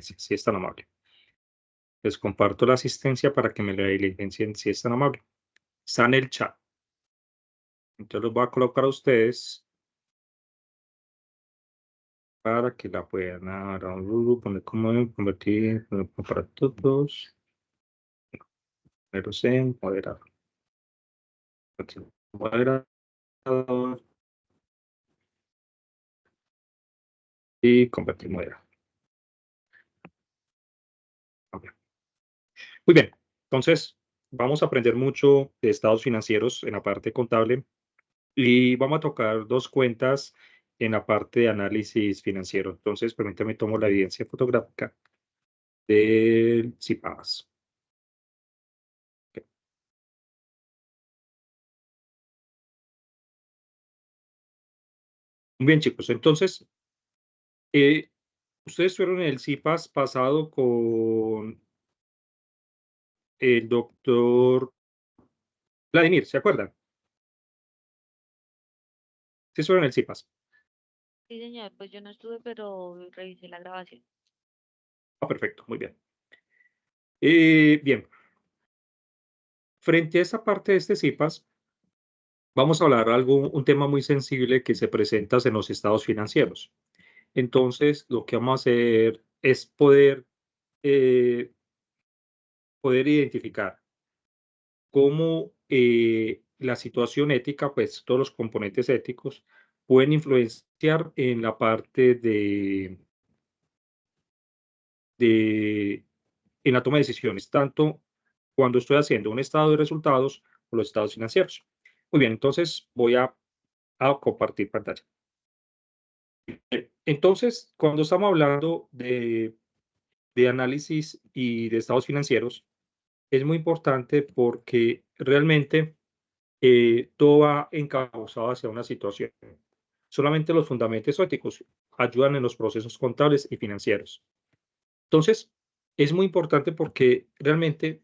si es tan amable. Les comparto la asistencia para que me la diligencien, si es tan amable. Está en el chat. Entonces los voy a colocar a ustedes para que la puedan poner como convertir para todos. Pero en moderador. Moderador y convertir moderador. Okay. Muy bien. Entonces, vamos a aprender mucho de estados financieros en la parte contable y vamos a tocar dos cuentas en la parte de análisis financiero. Entonces, permítame tomo la evidencia fotográfica del CIPAS. Okay. Muy bien, chicos. Entonces, ustedes fueron en el CIPAS pasado con el doctor Vladimir, ¿se acuerdan? Sí, fueron en el CIPAS. Sí, señor, pues yo no estuve, pero revisé la grabación. Ah, perfecto, muy bien. Bien, frente a esta parte de este CIPAS, vamos a hablar un tema muy sensible que se presenta en los estados financieros. Entonces, lo que vamos a hacer es eh, poder identificar cómo la situación ética, pues todos los componentes éticos, pueden influenciar en la parte de en la toma de decisiones, tanto cuando estoy haciendo un estado de resultados o los estados financieros. Muy bien, entonces voy a compartir pantalla. Entonces, cuando estamos hablando de análisis y de estados financieros, es muy importante porque realmente todo va encauzado hacia una situación. Solamente los fundamentos éticos ayudan en los procesos contables y financieros. Entonces, es muy importante porque realmente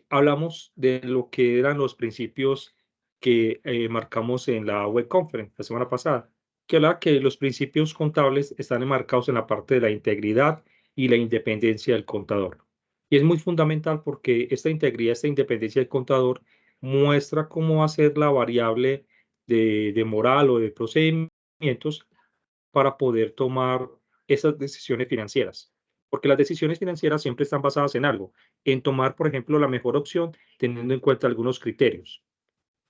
hablamos de lo que eran los principios que marcamos en la web conference la semana pasada, que habla que los principios contables están enmarcados en la parte de la integridad y la independencia del contador. Y es muy fundamental porque esta integridad, esta independencia del contador muestra cómo va a ser la variable de moral o de procedimientos para poder tomar esas decisiones financieras. Porque las decisiones financieras siempre están basadas en algo, en tomar, por ejemplo, la mejor opción teniendo en cuenta algunos criterios.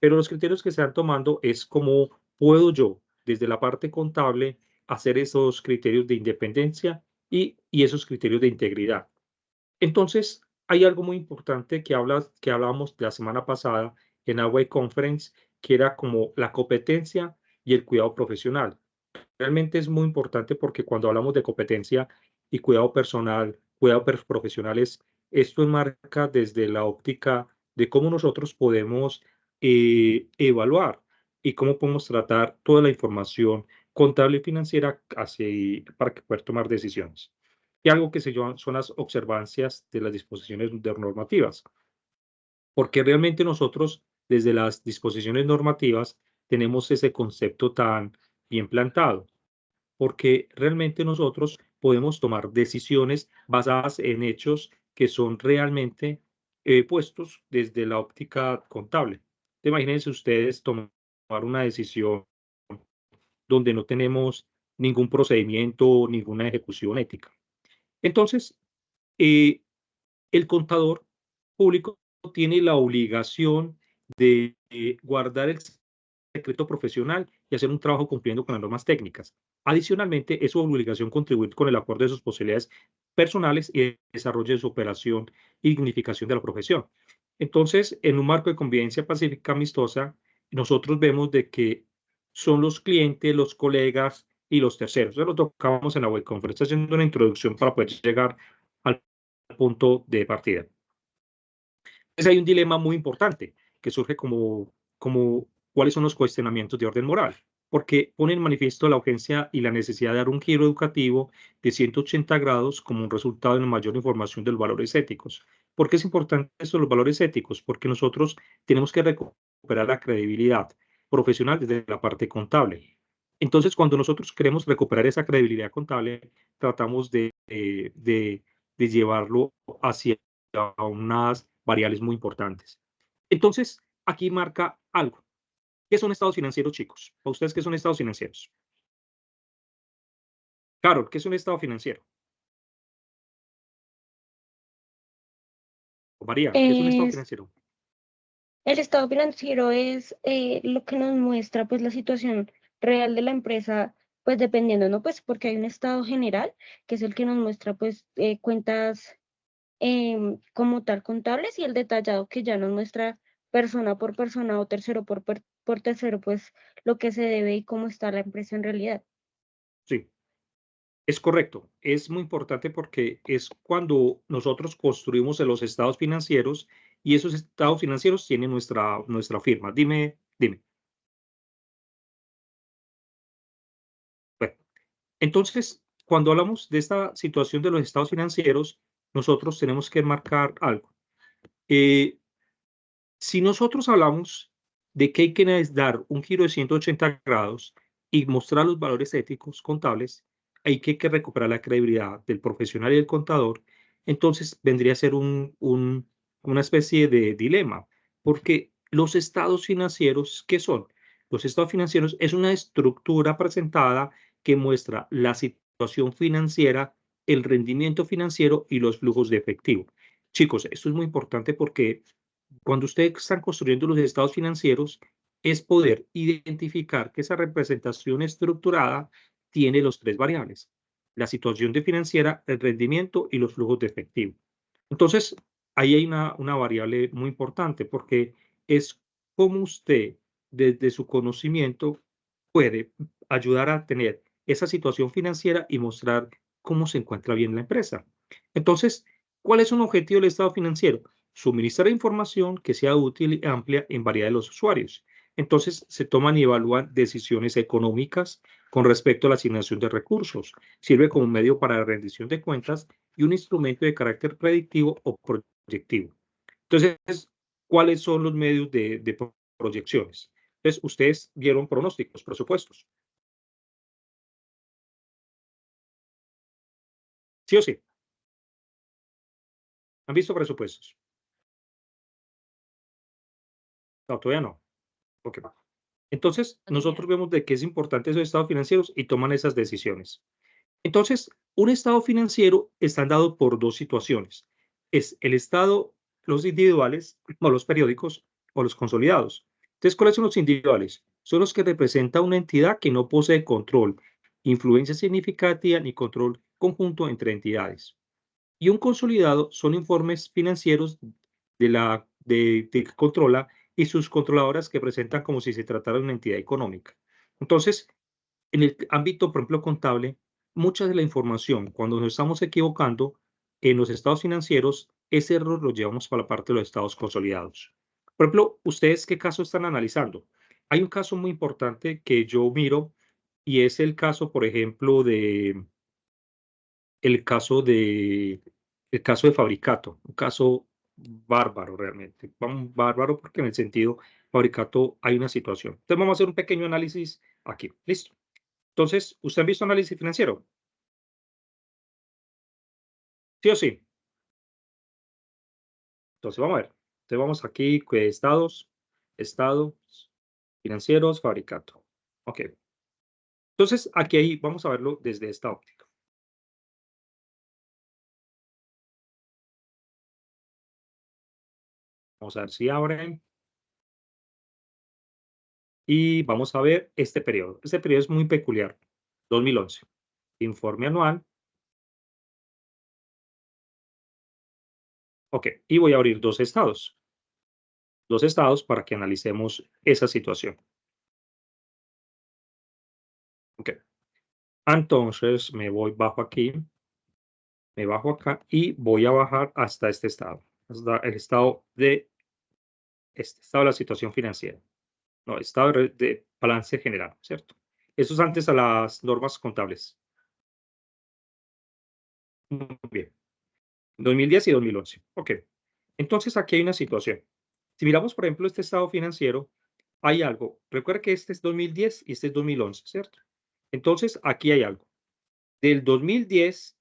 Pero los criterios que se están tomando es cómo puedo yo, desde la parte contable, hacer esos criterios de independencia y esos criterios de integridad. Entonces, hay algo muy importante que hablábamos la semana pasada en la web conference, que era como la competencia y el cuidado profesional. Realmente es muy importante porque cuando hablamos de competencia y cuidado personal, profesionales, esto enmarca desde la óptica de cómo nosotros podemos evaluar y cómo podemos tratar toda la información contable y financiera para que poder tomar decisiones. Y algo que se llaman son las observancias de las disposiciones normativas, porque realmente nosotros desde las disposiciones normativas tenemos ese concepto tan bien plantado porque realmente nosotros podemos tomar decisiones basadas en hechos que son realmente puestos desde la óptica contable. Imagínense ustedes tomar una decisión donde no tenemos ningún procedimiento, ninguna ejecución ética. Entonces, eh, el contador público tiene la obligación de guardar el secreto profesional y hacer un trabajo cumpliendo con las normas técnicas. Adicionalmente, es su obligación contribuir con el acuerdo de sus posibilidades personales y el desarrollo de su operación y dignificación de la profesión. Entonces, en un marco de convivencia pacífica amistosa, nosotros vemos de que son los clientes, los colegas y los terceros. Eso lo tocamos en la web conference haciendo una introducción para poder llegar al punto de partida. Entonces hay un dilema muy importante que surge como cuáles son los cuestionamientos de orden moral, porque pone en manifiesto la urgencia y la necesidad de dar un giro educativo de 180 grados como un resultado de una mayor información de los valores éticos. ¿Por qué es importante esto de los valores éticos? Porque nosotros tenemos que recuperar la credibilidad profesional desde la parte contable. Entonces, cuando nosotros queremos recuperar esa credibilidad contable, tratamos de llevarlo hacia unas variables muy importantes. Entonces, aquí marca algo. ¿Qué son estados financieros, chicos? ¿Para ustedes qué son estados financieros? Carol, ¿qué es un estado financiero? O María, ¿qué es un estado Es, financiero? el estado financiero es lo que nos muestra pues la situación real de la empresa, pues dependiendo, ¿no? Pues porque hay un estado general, que es el que nos muestra pues cuentas como tal contables y el detallado que ya nos muestra persona por persona o tercero por tercero, pues lo que se debe y cómo está la empresa en realidad. Sí, es correcto. Es muy importante porque es cuando nosotros construimos los estados financieros y esos estados financieros tienen nuestra firma. Dime. Bueno, entonces, cuando hablamos de esta situación de los estados financieros, nosotros tenemos que marcar algo. Eh, Si nosotros hablamos de que hay que dar un giro de 180 grados y mostrar los valores éticos contables, hay que recuperar la credibilidad del profesional y del contador, entonces vendría a ser una especie de dilema, porque los estados financieros, ¿qué son? Los estados financieros es una estructura presentada que muestra la situación financiera, el rendimiento financiero y los flujos de efectivo. Chicos, esto es muy importante porque cuando ustedes están construyendo los estados financieros, es poder identificar que esa representación estructurada tiene los tres variables: la situación de financiera, el rendimiento y los flujos de efectivo. Entonces, ahí hay una variable muy importante porque es cómo usted, desde su conocimiento, puede ayudar a tener esa situación financiera y mostrar cómo se encuentra bien la empresa. Entonces, ¿cuál es un objetivo del estado financiero? Suministrar información que sea útil y amplia en variedad de los usuarios. Entonces, se toman y evalúan decisiones económicas con respecto a la asignación de recursos. Sirve como medio para la rendición de cuentas y un instrumento de carácter predictivo o proyectivo. Entonces, ¿cuáles son los medios de proyecciones? Entonces, ustedes vieron pronósticos, presupuestos. ¿Sí o sí? ¿Han visto presupuestos? No, todavía no. Ok. Entonces, No, nosotros señor. vemos de que es importante esos estados financieros y toman esas decisiones. Entonces, un estado financiero está dado por dos situaciones. Es el estado, los individuales, o los periódicos, o los consolidados. Entonces, ¿cuáles son los individuales? Son los que representan una entidad que no posee control, influencia significativa ni control conjunto entre entidades. Y un consolidado son informes financieros de que controla y sus controladoras que presentan como si se tratara de una entidad económica. Entonces, en el ámbito, por ejemplo, contable, mucha de la información, cuando nos estamos equivocando en los estados financieros, ese error lo llevamos para la parte de los estados consolidados. Por ejemplo, ¿ustedes qué caso están analizando? Hay un caso muy importante que yo miro y es el caso, por ejemplo, el caso de, el caso de Fabricato, un caso bárbaro realmente. Vamos, bárbaro porque en el sentido Fabricato hay una situación. Entonces vamos a hacer un pequeño análisis aquí. Listo. Entonces, ¿usted ha visto análisis financiero? ¿Sí o sí? Entonces, vamos a ver. Entonces, vamos aquí, que estados financieros, Fabricato. Ok. Entonces, aquí ahí vamos a verlo desde esta óptica. Vamos a ver si abre y vamos a ver este periodo. Este periodo es muy peculiar. 2011. Informe anual. Ok. Y voy a abrir dos estados. Dos estados para que analicemos esa situación. Ok. Entonces, me voy bajo aquí, me bajo acá y voy a bajar hasta este estado, hasta el estado de estado de la situación financiera. No, estado de balance general, ¿cierto? Eso es antes a las normas contables. Muy bien. 2010 y 2011. Ok. Entonces aquí hay una situación. Si miramos, por ejemplo, este estado financiero, hay algo. Recuerda que este es 2010 y este es 2011, ¿cierto? Entonces, aquí hay algo. Del 2010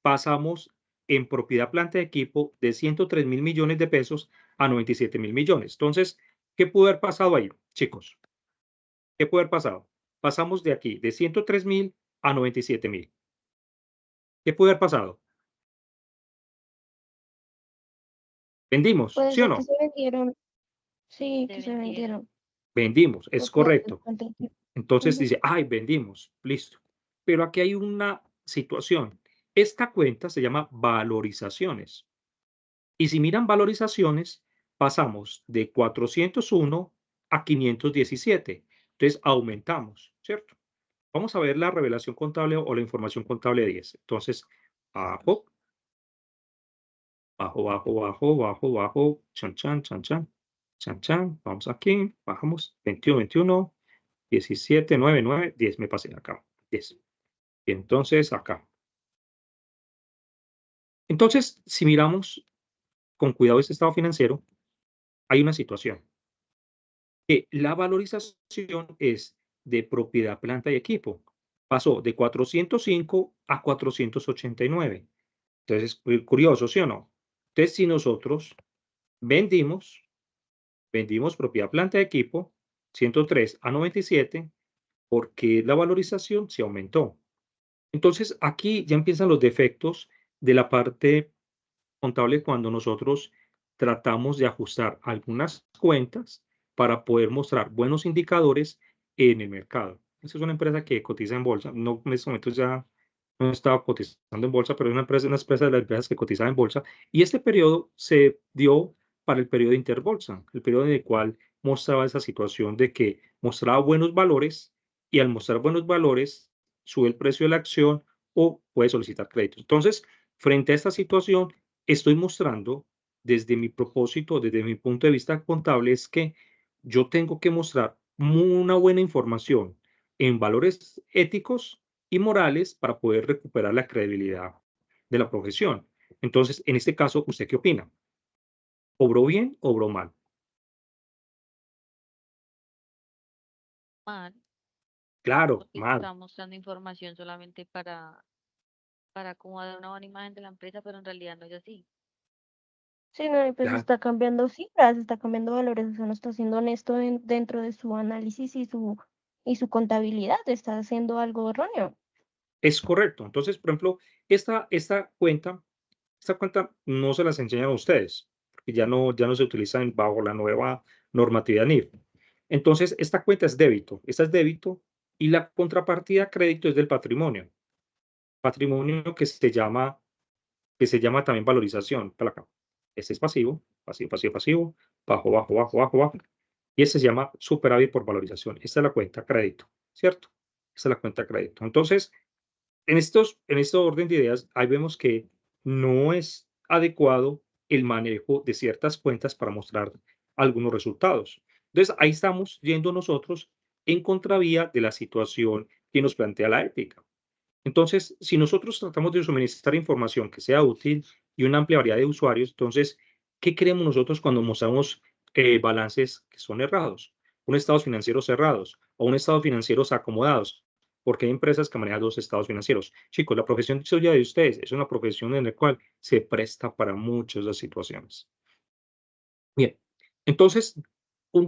pasamos en propiedad, planta y equipo de 103.000 millones de pesos a 97.000 millones. Entonces, ¿qué pudo haber pasado ahí, chicos? ¿Qué puede haber pasado? Pasamos de aquí, de 103.000 a 97.000. ¿Qué puede haber pasado? ¿Vendimos? Puede ¿Sí o ser que no? se vendieron, sí, Se que se vendieron. vendieron Vendimos, es propiedades correcto. antes de- Entonces Ujú. dice, ay, vendimos, listo. Pero aquí hay una situación. Esta cuenta se llama valorizaciones. Y si miran valorizaciones, pasamos de 401 a 517. Entonces aumentamos, ¿cierto? Vamos a ver la revelación contable o la información contable 10. Entonces, bajo, bajo, bajo, bajo, bajo, bajo, chan, chan, chan, chan, chan, chan. Vamos aquí, bajamos, 21, 21, 17, 9, 9, 10. Me pasé acá, 10. Y entonces acá. Entonces, si miramos con cuidado este estado financiero, hay una situación. Que la valorización es de propiedad, planta y equipo. Pasó de 405 a 489. Entonces, es curioso, ¿sí o no? Entonces, si nosotros vendimos, vendimos propiedad, planta y equipo, 103 a 97, porque la valorización se aumentó. Entonces, aquí ya empiezan los defectos de la parte contable cuando nosotros tratamos de ajustar algunas cuentas para poder mostrar buenos indicadores en el mercado. Esa es una empresa que cotiza en bolsa. No, en estos momentos ya no estaba cotizando en bolsa, pero es una empresa de las empresas que cotiza en bolsa. Y este periodo se dio para el periodo de interbolsa, el periodo en el cual mostraba esa situación de que mostraba buenos valores y al mostrar buenos valores sube el precio de la acción o puede solicitar crédito. Entonces, frente a esta situación, estoy mostrando desde mi propósito, desde mi punto de vista contable, es que yo tengo que mostrar una buena información en valores éticos y morales para poder recuperar la credibilidad de la profesión. Entonces, en este caso, ¿usted qué opina? ¿Obró bien o obró mal? Mal, Claro, porque mal. está mostrando información solamente para como dar una buena imagen de la empresa, pero en realidad no es así. Sí, no, y pues Ya, está cambiando cifras, está cambiando valores, o sea, no está siendo honesto dentro de su análisis y su contabilidad, está haciendo algo erróneo. es correcto. Entonces, por ejemplo, esta cuenta no se las enseñan a ustedes, porque ya no se utilizan bajo la nueva normatividad NIF. Entonces, esta cuenta es débito, esta es débito y la contrapartida crédito es del patrimonio. Patrimonio que se llama también valorización. Para acá. Este es pasivo, pasivo, pasivo, pasivo, bajo, bajo, bajo, bajo, bajo. Y este se llama superávit por valorización. Esta es la cuenta crédito, ¿cierto? Esta es la cuenta crédito. Entonces, en este orden de ideas, ahí vemos que no es adecuado el manejo de ciertas cuentas para mostrar algunos resultados. Entonces, ahí estamos yendo nosotros en contravía de la situación que nos plantea la ética. Entonces, si nosotros tratamos de suministrar información que sea útil y una amplia variedad de usuarios, entonces, ¿qué creemos nosotros cuando mostramos balances que son errados? Un estados financieros cerrados o un estados financieros acomodados, porque hay empresas que manejan dos estados financieros. Chicos, la profesión suya de ustedes es una profesión en la cual se presta para muchas de las situaciones. Bien, entonces,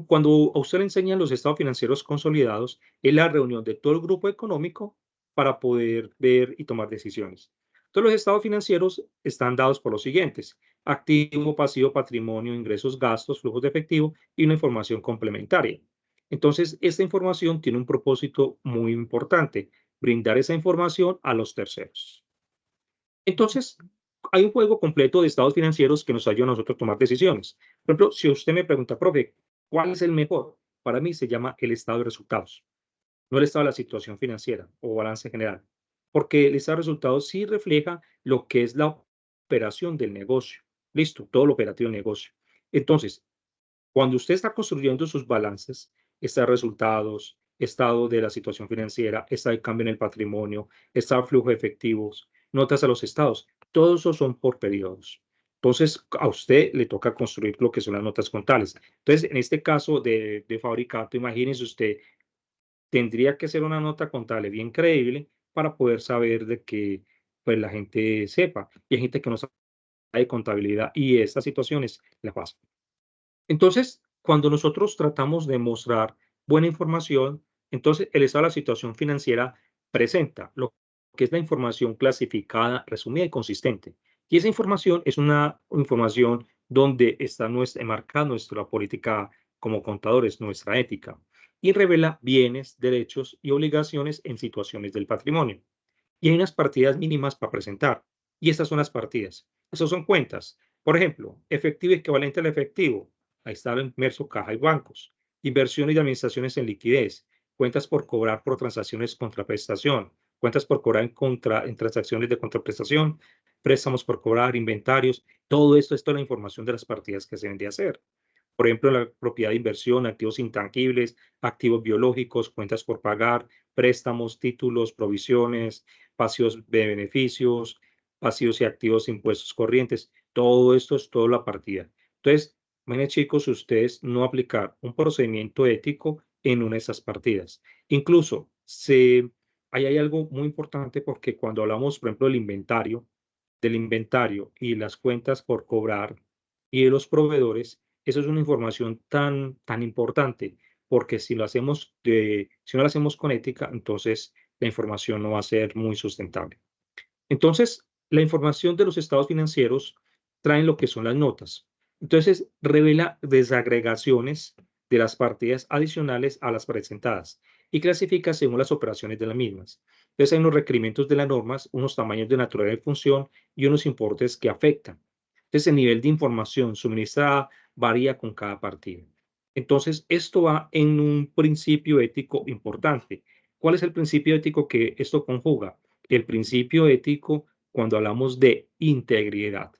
cuando a usted le enseñan los estados financieros consolidados, es la reunión de todo el grupo económico para poder ver y tomar decisiones. Entonces, los estados financieros están dados por los siguientes: activo, pasivo, patrimonio, ingresos, gastos, flujos de efectivo y una información complementaria. Entonces, esta información tiene un propósito muy importante: brindar esa información a los terceros. Entonces, hay un juego completo de estados financieros que nos ayuda a nosotros a tomar decisiones. Por ejemplo, si usted me pregunta, profe, ¿cuál es el mejor? Para mí se llama el estado de resultados, no el estado de la situación financiera o balance general, porque el estado de resultados sí refleja lo que es la operación del negocio. Listo, todo lo operativo del negocio. Entonces, cuando usted está construyendo sus balances, está resultados, estado de la situación financiera, está el cambio en el patrimonio, está el flujo de efectivos, notas a los estados, todos esos son por periodos. Entonces, a usted le toca construir lo que son las notas contables. Entonces, en este caso de fabricato, imagínese usted tendría que ser una nota contable bien creíble para poder saber de que pues la gente sepa. Y hay gente que no sabe de contabilidad y estas situaciones las pasa. Entonces, cuando nosotros tratamos de mostrar buena información, entonces el estado de la situación financiera presenta lo que es la información clasificada, resumida y consistente. Y esa información es una información donde está enmarcada nuestra política como contadores, nuestra ética, y revela bienes, derechos y obligaciones en situaciones del patrimonio. Y hay unas partidas mínimas para presentar. Y estas son las partidas. Esas son cuentas. Por ejemplo, efectivo equivalente al efectivo. Ahí está lo inmerso caja y bancos. Inversiones y administraciones en liquidez. Cuentas por cobrar por transacciones contra prestación. Cuentas por cobrar en transacciones de contraprestación. Préstamos por cobrar, inventarios. Todo esto es toda la información de las partidas que se deben de hacer. Por ejemplo, la propiedad de inversión, activos intangibles, activos biológicos, cuentas por pagar, préstamos, títulos, provisiones, pasivos de beneficios, pasivos y activos de impuestos corrientes. Todo esto es toda la partida. Entonces, miren chicos, ustedes no aplicar un procedimiento ético en una de esas partidas. Incluso, ahí hay algo muy importante porque cuando hablamos, por ejemplo, del inventario y las cuentas por cobrar y de los proveedores, eso es una información tan importante, porque si si no lo hacemos con ética, entonces la información no va a ser muy sustentable. Entonces, la información de los estados financieros traen lo que son las notas. Entonces, revela desagregaciones de las partidas adicionales a las presentadas y clasifica según las operaciones de las mismas. Entonces, hay unos requerimientos de las normas, unos tamaños de naturaleza y función y unos importes que afectan. Entonces, el nivel de información suministrada varía con cada partida. Entonces, esto va en un principio ético importante. ¿Cuál es el principio ético que esto conjuga? El principio ético cuando hablamos de integridad.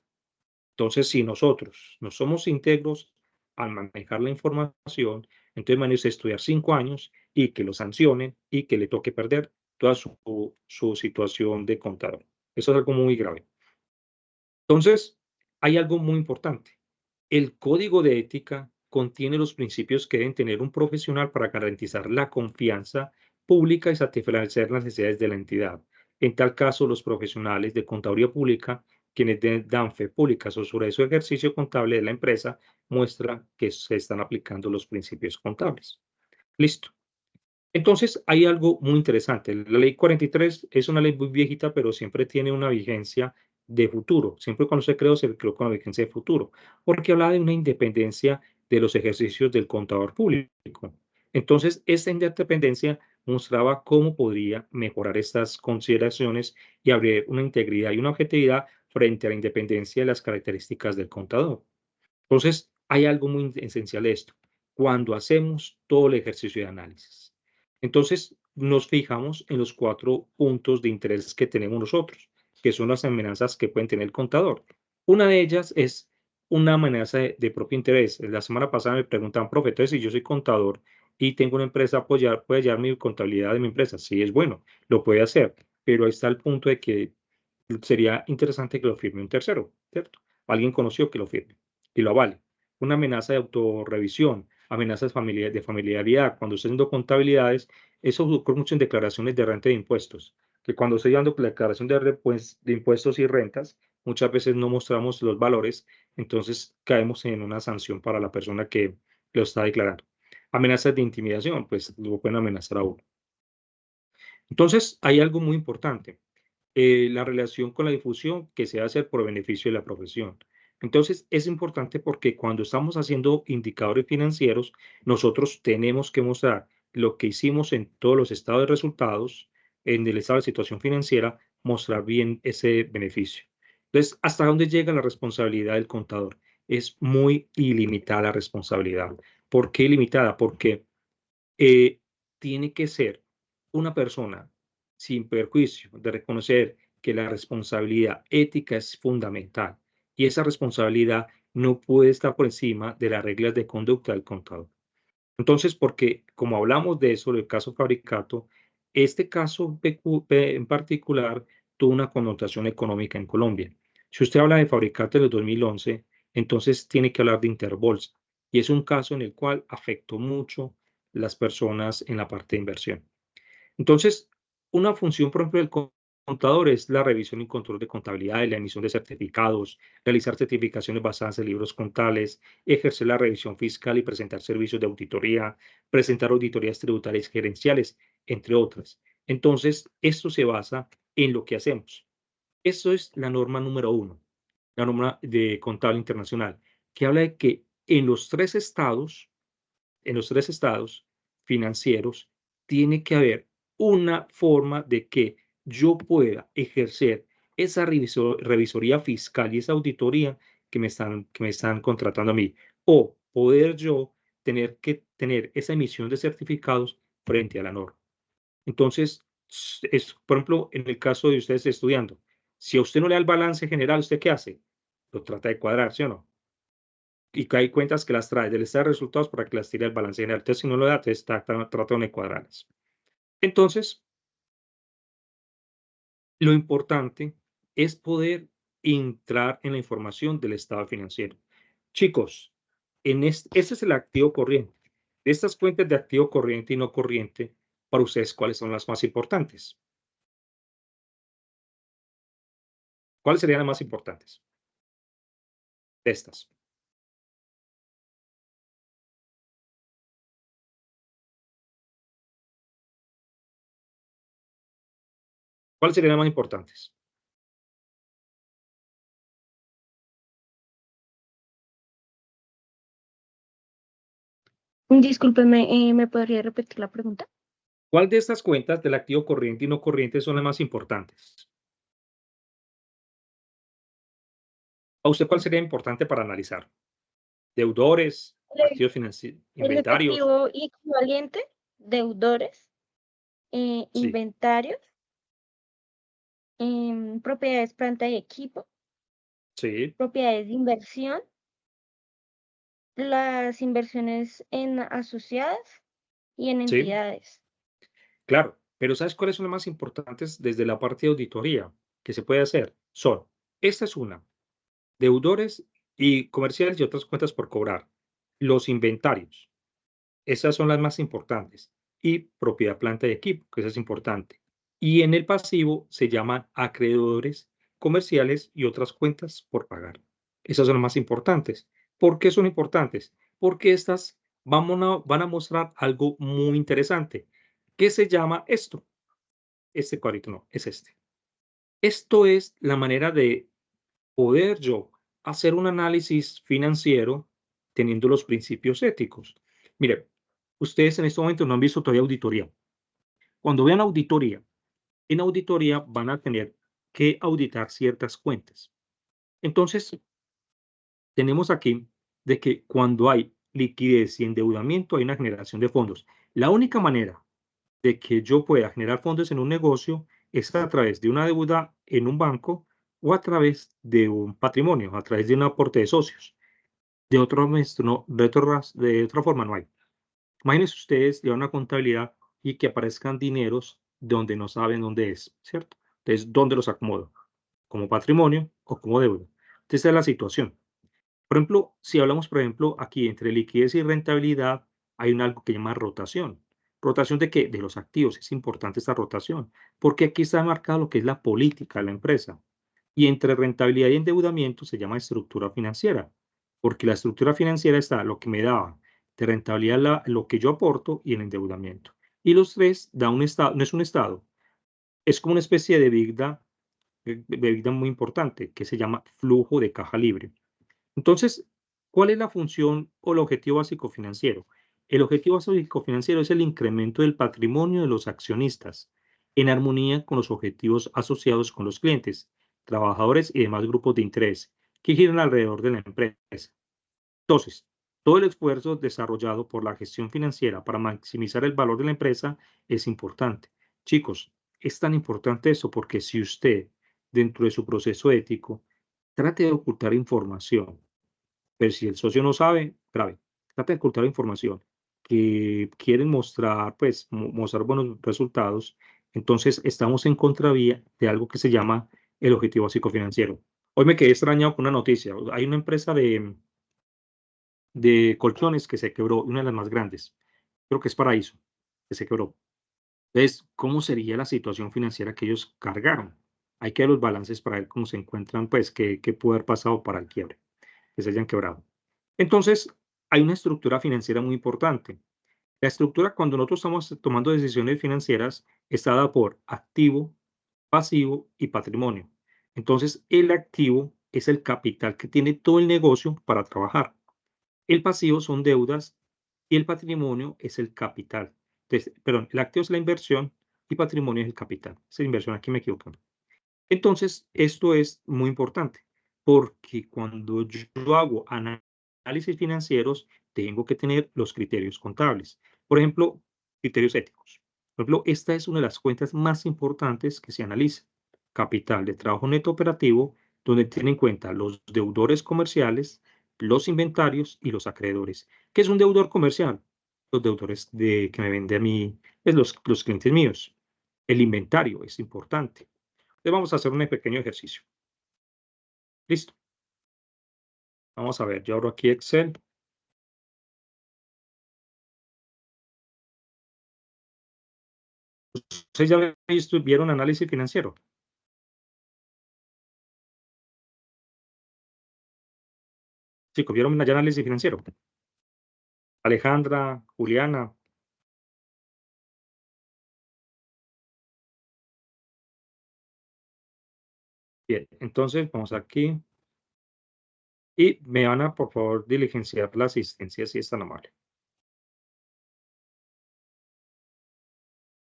Entonces, si nosotros no somos íntegros al manejar la información, entonces maneja estudiar 5 años y que lo sancionen y que le toque perder toda su situación de contador. Eso es algo muy grave. Entonces, hay algo muy importante. El código de ética contiene los principios que deben tener un profesional para garantizar la confianza pública y satisfacer las necesidades de la entidad. En tal caso, los profesionales de contaduría pública, quienes dan fe pública sobre su ejercicio contable de la empresa, muestran que se están aplicando los principios contables. Listo. Entonces, hay algo muy interesante. La ley 43 es una ley muy viejita, pero siempre tiene una vigencia de futuro. Siempre cuando se creó con la vigencia de futuro, porque habla de una independencia de los ejercicios del contador público. Entonces, esta independencia mostraba cómo podría mejorar estas consideraciones y abrir una integridad y una objetividad frente a la independencia de las características del contador. Entonces, hay algo muy esencial de esto. Cuando hacemos todo el ejercicio de análisis, entonces nos fijamos en los 4 puntos de interés que tenemos nosotros, que son las amenazas que pueden tener el contador. Una de ellas es una amenaza de propio interés. La semana pasada me preguntan, profe, entonces si yo soy contador y tengo una empresa a apoyar, ¿puede hallar mi contabilidad de mi empresa? Sí, es bueno, lo puede hacer, pero ahí está el punto de que sería interesante que lo firme un tercero, ¿cierto? Alguien conocido que lo firme y lo avale. Una amenaza de autorrevisión, amenazas de familiaridad. Cuando estoy haciendo contabilidades, eso ocurre mucho en declaraciones de renta y de impuestos, que cuando estoy dando la declaración de impuestos y rentas, muchas veces no mostramos los valores, entonces caemos en una sanción para la persona que lo está declarando. Amenazas de intimidación, pues lo pueden amenazar a uno. Entonces, hay algo muy importante la relación con la difusión que se hace por beneficio de la profesión. Entonces, es importante porque cuando estamos haciendo indicadores financieros, nosotros tenemos que mostrar lo que hicimos en todos los estados de resultados, en el estado de situación financiera, mostrar bien ese beneficio. Entonces, ¿hasta dónde llega la responsabilidad del contador? Es muy ilimitada la responsabilidad. ¿Por qué ilimitada? Porque eh, tiene que ser una persona sin perjuicio de reconocer que la responsabilidad ética es fundamental y esa responsabilidad no puede estar por encima de las reglas de conducta del contador. Entonces, porque como hablamos de eso, del caso Fabricato, este caso en particular tuvo una connotación económica en Colombia. Si usted habla de Fabricato del 2011, entonces tiene que hablar de Interbolsa. Y es un caso en el cual afectó mucho las personas en la parte de inversión. Entonces, una función, por ejemplo, del contador es la revisión y control de contabilidad, la emisión de certificados, realizar certificaciones basadas en libros contables, ejercer la revisión fiscal y presentar servicios de auditoría, presentar auditorías tributarias gerenciales, entre otras. Entonces, esto se basa en lo que hacemos. Eso es la norma número 1, la norma de contable internacional, que habla de que en los tres estados financieros, tiene que haber una forma de que yo pueda ejercer esa revisoría fiscal y esa auditoría que me están contratando a mí, o poder yo tener que tener esa emisión de certificados frente a la norma. Entonces, por ejemplo, en el caso de ustedes estudiando, si a usted no le da el balance general, ¿usted qué hace? Lo trata de cuadrar, ¿sí o no? Y que hay cuentas que las trae, del estado de resultados para que las tire al balance general. Entonces, si no lo da, entonces trata de cuadrarlas. Entonces, lo importante es poder entrar en la información del estado financiero. Chicos, este es el activo corriente. De estas cuentas de activo corriente y no corriente, para ustedes, ¿cuáles son las más importantes? ¿Cuáles serían las más importantes de estas? ¿Cuáles serían las más importantes? Discúlpeme, ¿me podría repetir la pregunta? ¿Cuál de estas cuentas del activo corriente y no corriente son las más importantes? ¿A usted cuál sería importante para analizar? Deudores, activos financieros, El inventarios. efectivo equivalente, deudores, Sí, inventarios, propiedades, planta y equipo, sí, propiedades de inversión, las inversiones en asociadas y en sí, entidades. claro. Pero ¿sabes cuáles son las más importantes desde la parte de auditoría que se puede hacer? Esta es una, deudores y comerciales y otras cuentas por cobrar. Los inventarios, esas son las más importantes. Y propiedad, planta y equipo, que eso es importante. Y en el pasivo se llaman acreedores comerciales y otras cuentas por pagar. Esas son las más importantes. ¿Por qué son importantes? Porque estas van a mostrar algo muy interesante. ¿Qué se llama esto? Este cuadrito no, es este. Esto es la manera de poder yo hacer un análisis financiero teniendo los principios éticos. Mire, ustedes en este momento no han visto todavía auditoría. Cuando vean auditoría, en auditoría van a tener que auditar ciertas cuentas. Entonces, tenemos aquí de que cuando hay liquidez y endeudamiento hay una generación de fondos. La única manera de que yo pueda generar fondos en un negocio es a través de una deuda en un banco o a través de un patrimonio, a través de un aporte de socios. De otra forma no hay. Imagínense ustedes llevar una contabilidad y que aparezcan dineros donde no saben dónde es, ¿cierto? Entonces, ¿dónde los acomodo? ¿Como patrimonio o como deuda? Entonces, esta es la situación. Por ejemplo, si hablamos, por ejemplo, aquí entre liquidez y rentabilidad, hay algo que llama rotación. ¿Rotación de qué? De los activos. Es importante esta rotación, porque aquí está marcado lo que es la política de la empresa. Y entre rentabilidad y endeudamiento se llama estructura financiera, porque la estructura financiera está lo que me da de rentabilidad lo que yo aporto y el endeudamiento. Y los tres da un estado, no es un estado, es como una especie de bebida muy importante que se llama flujo de caja libre. Entonces, ¿cuál es la función o el objetivo básico financiero? El objetivo básico financiero es el incremento del patrimonio de los accionistas en armonía con los objetivos asociados con los clientes, trabajadores y demás grupos de interés que giran alrededor de la empresa. Entonces, todo el esfuerzo desarrollado por la gestión financiera para maximizar el valor de la empresa es importante. Chicos, es tan importante eso porque si usted, dentro de su proceso ético, trate de ocultar información, pero si el socio no sabe, grave, trata de ocultar información que quieren mostrar, pues, mostrar buenos resultados, entonces estamos en contravía de algo que se llama el objetivo básico financiero. Hoy me quedé extrañado con una noticia. Hay una empresa de colchones que se quebró, una de las más grandes. creo que es Paraíso, que se quebró. Entonces, ¿cómo sería la situación financiera que ellos cargaron? Hay que ver los balances para ver cómo se encuentran, pues, qué pudo haber pasado para el quiebre, que se hayan quebrado. Entonces, hay una estructura financiera muy importante. La estructura, cuando nosotros estamos tomando decisiones financieras, está dada por activo, pasivo y patrimonio. Entonces, el activo es el capital que tiene todo el negocio para trabajar. El pasivo son deudas y el patrimonio es el capital. Entonces, perdón, el activo es la inversión y patrimonio es el capital. Esa inversión aquí me equivoco. Entonces, esto es muy importante porque cuando yo hago análisis financieros, tengo que tener los criterios contables. Por ejemplo, criterios éticos. Por ejemplo, esta es una de las cuentas más importantes que se analiza. Capital de trabajo neto operativo, donde tiene en cuenta los deudores comerciales, los inventarios y los acreedores. ¿Qué es un deudor comercial? Los deudores que me venden a mí, es los clientes míos. El inventario es importante. Entonces vamos a hacer un pequeño ejercicio. Listo. Vamos a ver, yo abro aquí Excel. Ustedes ya vieron análisis financiero. Chicos, ¿vieron ya análisis financiero? Alejandra, Juliana. Bien, entonces vamos aquí. Y me van a, por favor, diligenciar la asistencia si es tan amable.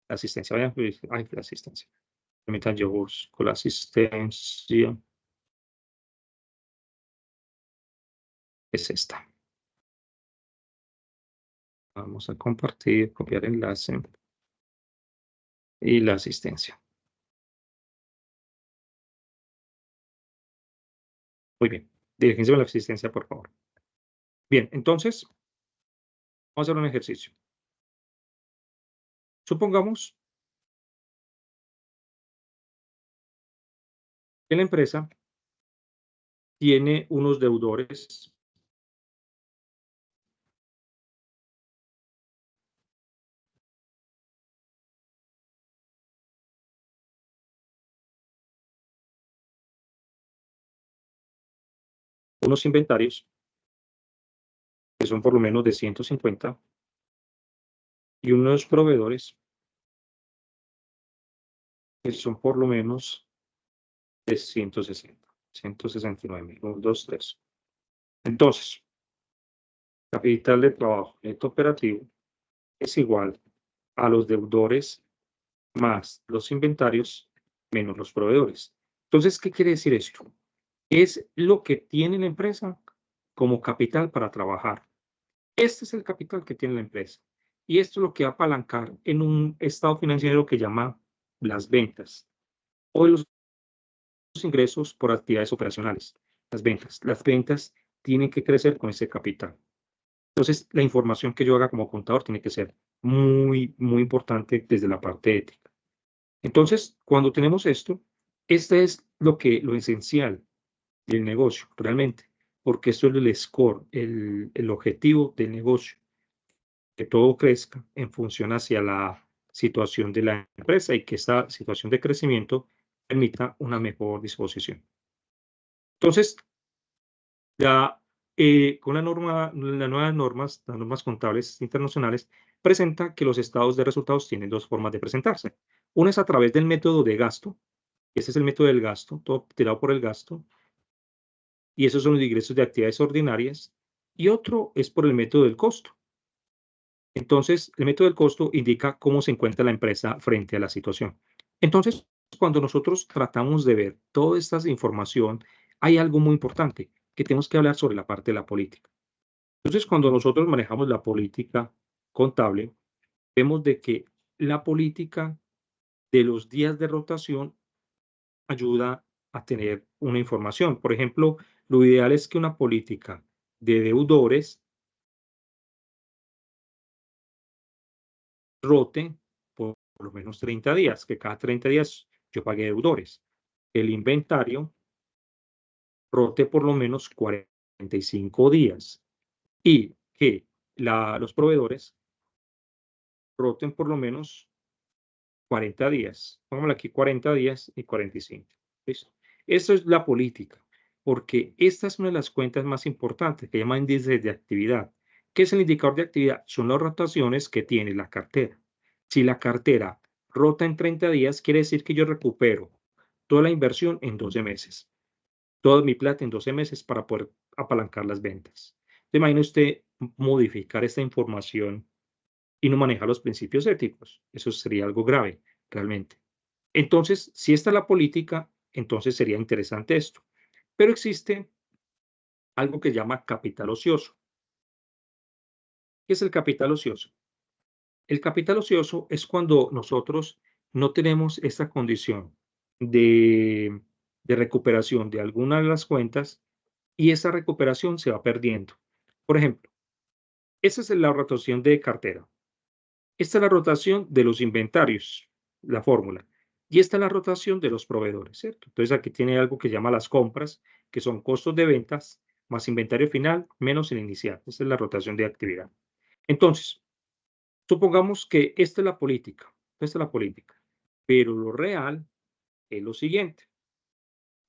La asistencia, vayan, ay, la asistencia. Permitan, yo busco la asistencia. Es esta. Vamos a compartir, copiar enlace y la asistencia. Muy bien. Diligencia de la asistencia, por favor. Bien, entonces, vamos a hacer un ejercicio. Supongamos que la empresa tiene unos deudores unos inventarios que son por lo menos de 150 y unos proveedores que son por lo menos de 160, 169.000, 1, 2, 3. Entonces, capital de trabajo neto operativo es igual a los deudores más los inventarios menos los proveedores. Entonces, ¿qué quiere decir esto? Es lo que tiene la empresa como capital para trabajar. Este es el capital que tiene la empresa. Y esto es lo que va a apalancar en un estado financiero que llama las ventas o los ingresos por actividades operacionales. Las ventas. Las ventas tienen que crecer con ese capital. Entonces, la información que yo haga como contador tiene que ser muy, muy importante desde la parte ética. Entonces, cuando tenemos esto, este es lo esencial del negocio, realmente, porque esto es el score, el objetivo del negocio, que todo crezca en función hacia la situación de la empresa y que esta situación de crecimiento permita una mejor disposición. Entonces, ya con las nuevas normas, las normas contables internacionales, presenta que los estados de resultados tienen dos formas de presentarse. Una es a través del método de gasto, ese es el método del gasto, todo tirado por el gasto, y esos son los ingresos de actividades ordinarias, y otro es por el método del costo. Entonces, el método del costo indica cómo se encuentra la empresa frente a la situación. Entonces, cuando nosotros tratamos de ver toda esta información, hay algo muy importante, que tenemos que hablar sobre la parte de la política. Entonces, cuando nosotros manejamos la política contable, vemos de que la política de los días de rotación ayuda a tener una información. Por ejemplo, lo ideal es que una política de deudores rote por lo menos 30 días, que cada 30 días yo pague deudores. El inventario rote por lo menos 45 días y que los proveedores roten por lo menos 40 días. Pongámosle aquí 40 días y 45. ¿Listo? Eso es la política, porque esta es una de las cuentas más importantes que llaman índice de actividad. ¿Qué es el indicador de actividad? Son las rotaciones que tiene la cartera. Si la cartera rota en 30 días, quiere decir que yo recupero toda la inversión en 12 meses. Toda mi plata en 12 meses para poder apalancar las ventas. ¿Se imagina usted modificar esta información y no maneja los principios éticos? Eso sería algo grave, realmente. Entonces, si esta es la política, entonces sería interesante esto. Pero existe algo que se llama capital ocioso. ¿Qué es el capital ocioso? El capital ocioso es cuando nosotros no tenemos esta condición de recuperación de alguna de las cuentas y esa recuperación se va perdiendo. Por ejemplo, esa es la rotación de cartera. Esta es la rotación de los inventarios, la fórmula. Y esta es la rotación de los proveedores, ¿cierto? Entonces aquí tiene algo que llama las compras, que son costos de ventas más inventario final menos el inicial. Esta es la rotación de actividad. Entonces, supongamos que esta es la política, pero lo real es lo siguiente.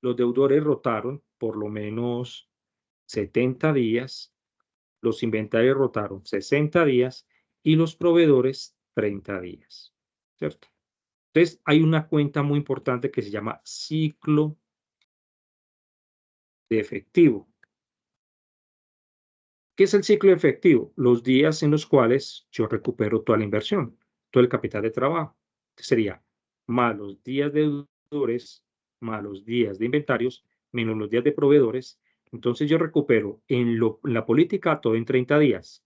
Los deudores rotaron por lo menos 70 días, los inventarios rotaron 60 días y los proveedores 30 días, ¿cierto? Entonces, hay una cuenta muy importante que se llama ciclo de efectivo. ¿Qué es el ciclo de efectivo? Los días en los cuales yo recupero toda la inversión, todo el capital de trabajo. Sería más los días de deudores, más los días de inventarios, menos los días de proveedores. Entonces yo recupero en la política todo en 30 días,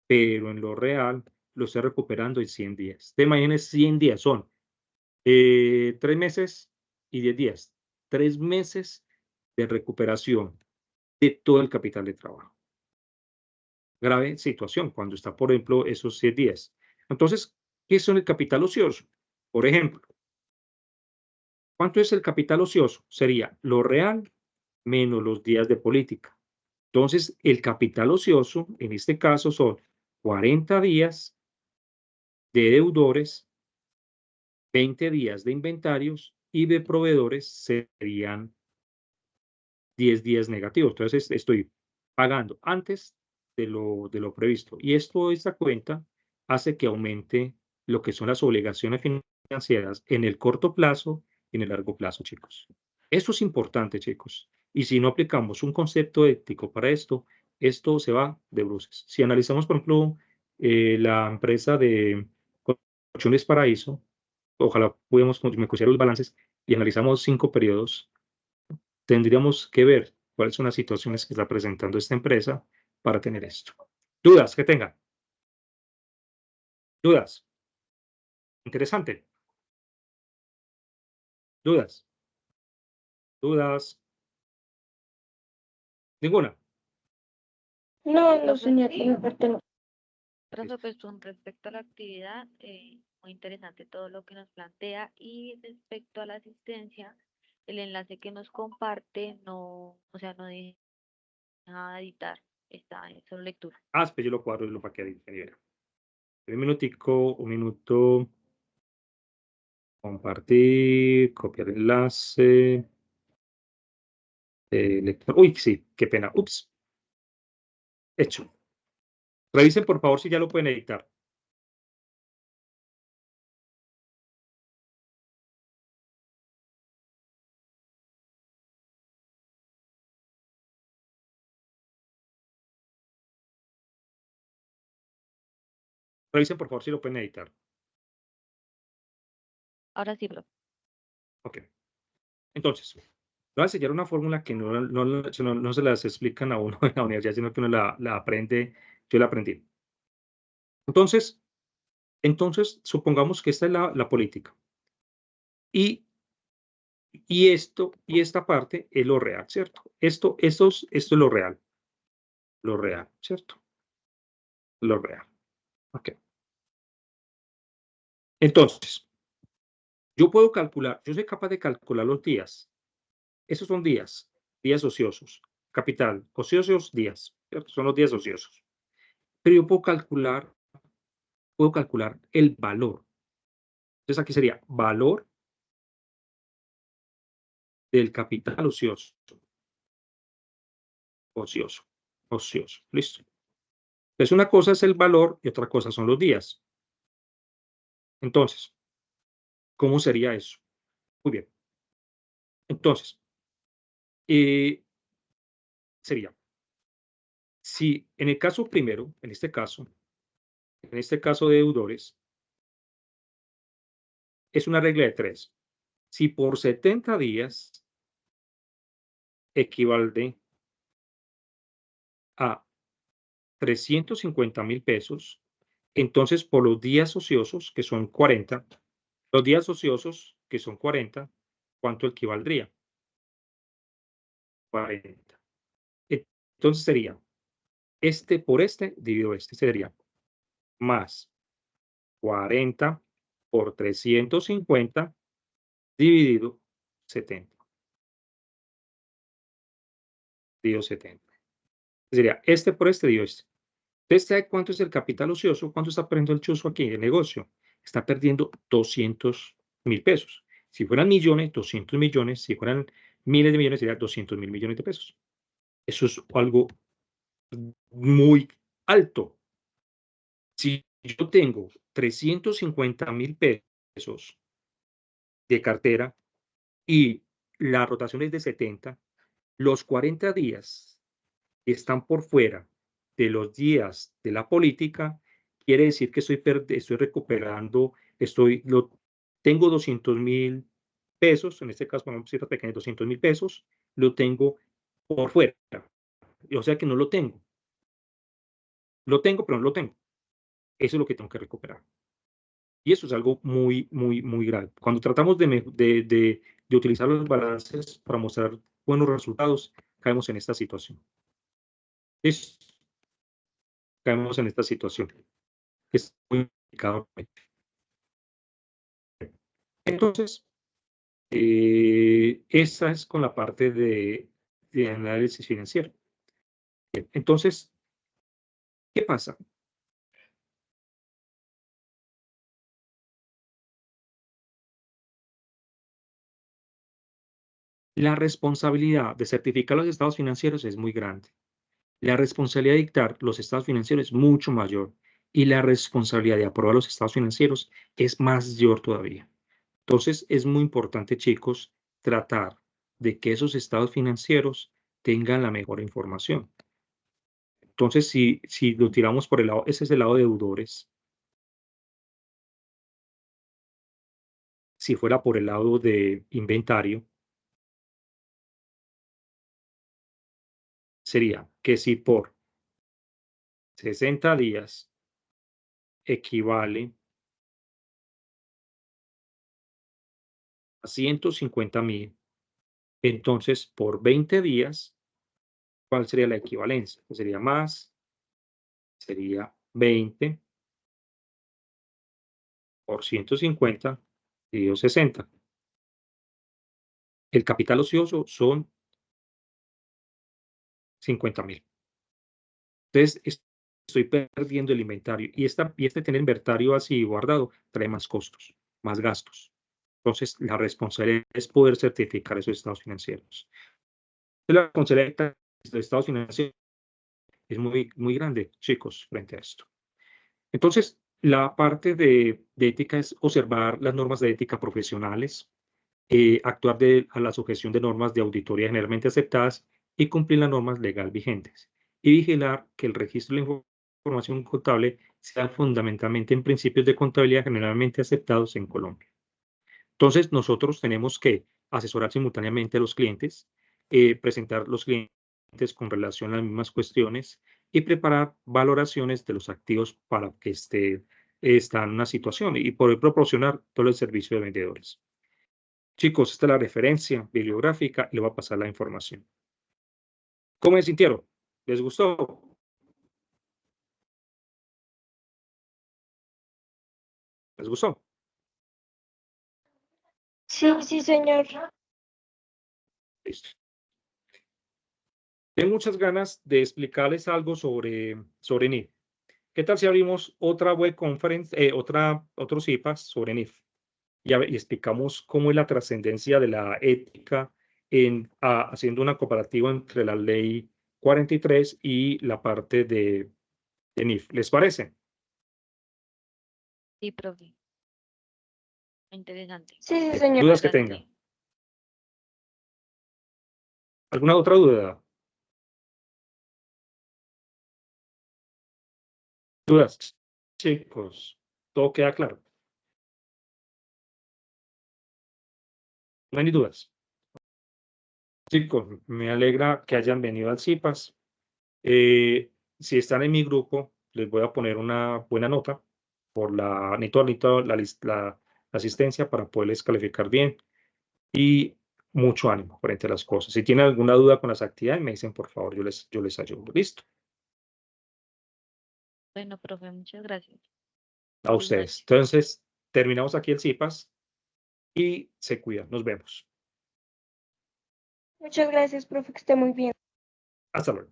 pero en lo real lo estoy recuperando en 100 días. Te imaginas 100 días, son 3 meses y 10 días. 3 meses de recuperación de todo el capital de trabajo. Grave situación cuando está, por ejemplo, esos 100 días. Entonces, ¿qué son el capital ocioso? Por ejemplo, ¿cuánto es el capital ocioso? Sería lo real menos los días de política. Entonces, el capital ocioso, en este caso, son 40 días de deudores, 20 días de inventarios y de proveedores serían 10 días negativos. Entonces, estoy pagando antes de lo previsto. Y esta cuenta hace que aumente lo que son las obligaciones financieras en el corto plazo y en el largo plazo, chicos. Eso es importante, chicos. Y si no aplicamos un concepto ético para esto se va de bruces. Si analizamos, por ejemplo, la empresa de Colchones Paraíso, ojalá pudiéramos, me considero los balances y analizamos 5 periodos, tendríamos que ver cuáles son las situaciones que está presentando esta empresa para tener esto. ¿Dudas que tengan? ¿Dudas? Interesante. ¿Dudas? ¿Dudas? ¿Ninguna? No, no, Profe, señor, por mi parte no. profe, pues con respecto a la actividad, muy interesante todo lo que nos plantea y respecto a la asistencia, el enlace que nos comparte no, o sea, no deja de editar, está en solo lectura. Pues yo lo cuadro y lo paqueo, ingeniero. Un minutico, un minuto. Compartir, copiar enlace. Lector. Uy, sí, qué pena. Ups, hecho. Revisen, por favor, si ya lo pueden editar. Revisen, por favor, si lo pueden editar. Ahora sí, profe. Ok. Entonces, voy a enseñar una fórmula que no se las explican a uno en la universidad, sino que uno la aprende. Yo la aprendí. Entonces, supongamos que esta es la política. Y esta parte es lo real, ¿cierto? Esto es lo real, ¿cierto? Lo real. Ok. Entonces, yo puedo calcular, yo soy capaz de calcular los días. Esos son días ociosos. Capital, ociosos, días, ¿cierto? Son los días ociosos. Pero yo puedo calcular puedo calcular el valor. Entonces aquí sería valor del capital ocioso. Ocioso. Ocioso. Listo. Entonces una cosa es el valor y otra cosa son los días. Entonces, ¿cómo sería eso? Muy bien. Entonces, sería, si en el caso primero, en este caso de deudores, es una regla de 3. Si por 70 días equivale a 350.000 pesos, entonces por los días ociosos, que son 40, los días ociosos, que son 40, ¿cuánto equivaldría? 40. Entonces sería este por este dividido este, sería más 40 por 350 dividido 70. Dividido 70. Sería este por este dividido este. Entonces, ¿sabe cuánto es el capital ocioso? ¿Cuánto está perdiendo el chuzo aquí, el negocio? Está perdiendo 200.000 pesos. Si fueran millones, 200 millones. Si fueran miles de millones, sería 200.000 millones de pesos. Eso es algo muy alto. Si yo tengo 350.000 pesos de cartera y la rotación es de 70, los 40 días que están por fuera de los días de la política, quiere decir que estoy recuperando, tengo 200.000 pesos, en este caso, pongamos cifras pequeñas, 200.000 pesos, lo tengo por fuera. O sea que no lo tengo. Lo tengo, pero no lo tengo. Eso es lo que tengo que recuperar. Y eso es algo muy, muy, muy grave. Cuando tratamos de utilizar los balances para mostrar buenos resultados, caemos en esta situación. Caemos en esta situación. Es muy complicado. Entonces, esa es con la parte de análisis financiero. Entonces, ¿qué pasa? La responsabilidad de certificar los estados financieros es muy grande. La responsabilidad de dictar los estados financieros es mucho mayor y la responsabilidad de aprobar los estados financieros es mayor todavía. Entonces, es muy importante, chicos, tratar de que esos estados financieros tengan la mejor información. Entonces, si lo tiramos por el lado, ese es el lado de deudores. Si fuera por el lado de inventario, sería que si por 60 días equivale a 150.000, entonces por 20 días, ¿cuál sería la equivalencia? Pues sería 20 por 150 dividido 60. El capital ocioso son 50.000. Entonces, estoy perdiendo el inventario y este tener inventario así guardado trae más costos, más gastos. Entonces, la responsabilidad es poder certificar esos estados financieros. La responsabilidad de los estados financieros es muy, muy grande, chicos, frente a esto. Entonces, la parte de ética es observar las normas de ética profesionales, actuar a la sujeción de normas de auditoría generalmente aceptadas y cumplir las normas legal vigentes. Y vigilar que el registro de la información contable sea fundamentalmente en principios de contabilidad generalmente aceptados en Colombia. Entonces, nosotros tenemos que asesorar simultáneamente a los clientes, presentar los clientes con relación a las mismas cuestiones y preparar valoraciones de los activos para que están en una situación y poder proporcionar todo el servicio de vendedores. Chicos, esta es la referencia bibliográfica y le voy a pasar la información. ¿Cómo se sintieron? ¿Les gustó? ¿Les gustó? Sí, sí, señor. Listo. Tengo muchas ganas de explicarles algo sobre NID. ¿Qué tal si abrimos otra web conference, otro CIPAS sobre NIF? Y explicamos cómo es la trascendencia de la ética haciendo una comparativa entre la ley 43 y la parte de NIF. ¿Les parece? Sí, profe. Interesante. Sí, sí, señor. Dudas que tengan. ¿Alguna otra duda? ¿Dudas? Chicos, todo queda claro. No hay ni dudas. Chicos, me alegra que hayan venido al CIPAS. Si están en mi grupo, les voy a poner una buena nota por necesito la asistencia para poderles calificar bien y mucho ánimo frente a las cosas. Si tienen alguna duda con las actividades, me dicen, por favor, yo les ayudo. ¿Listo? Bueno, profe, muchas gracias. A Feliz ustedes. noche. Entonces, terminamos aquí el CIPAS y se cuidan. Nos vemos. Muchas gracias, profe, que esté muy bien. Hasta luego.